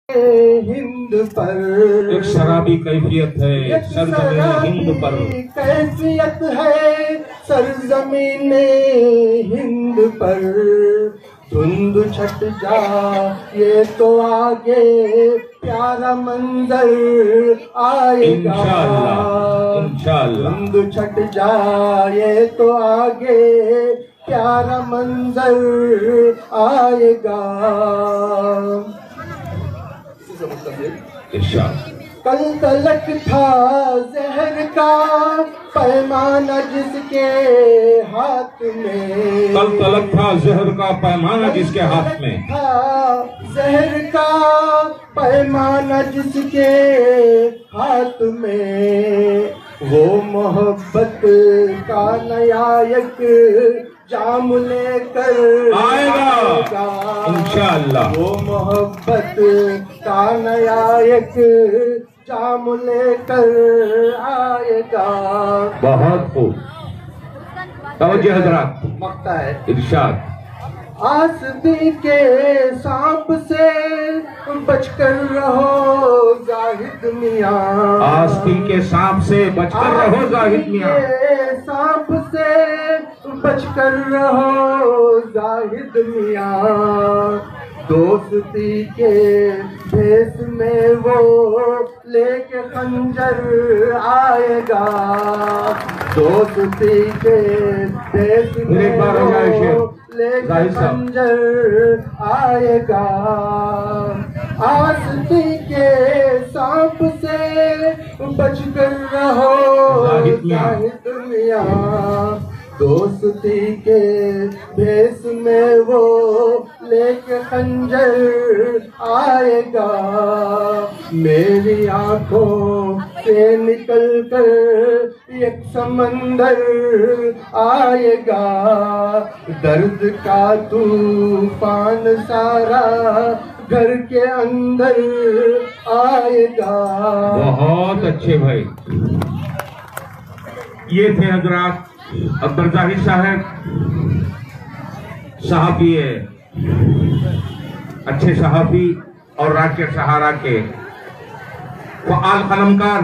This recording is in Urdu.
ہند پر ایک شرابی کیفیت ہے سرزمین ہند پر، کیفیت ہے سرزمین ہند پر، دھند چھٹ جا یہ تو آگے پیارا منظر آئے گا، انشاءاللہ دھند چھٹ جا یہ تو آگے پیارا منظر آئے گا۔ ارشاد۔ کل تلک تھا زہر کا پیمانہ جس کے ہاتھ میں، کل تلک تھا زہر کا پیمانہ جس کے ہاتھ میں، تھا زہر کا پیمانہ جس کے ہاتھ میں، وہ محبت کا نیا یک جام لے کر آئے گا انشاءاللہ۔ وہ محبت کا نیا یک جام لے کر آئے گا۔ بہت خوب، توجہ حضرات، مقطع ہے۔ ارشاد۔ آستی کے سانپ سے بچ کر رہو زاہد میاں، آستین کے سانپ سے بچ کر رہو زاہد میاں، آستی کے سانپ سے بچ کر رہو زاہد میاں، دوستی کے بھیس میں وہ لے کے خنجر آئے گا، دوستی کے بھیس میں وہ لے کے خنجر آئے گا، آستی کے سانپ سے بچ کر رہو زاہد میاں، دوستی کے بھیس میں وہ لے کے خنجر آئے گا، میری آنکھوں سے نکل کر ایک سمندر آئے گا، درد کا طوفان سارا گھر کے اندر آئے گا۔ بہت اچھے بھائی، یہ تھے حضرات اکبر ظاہر صاحب، صحافی ہے، اچھے صحافی اور راکع سہارا کے فعال قلمکار۔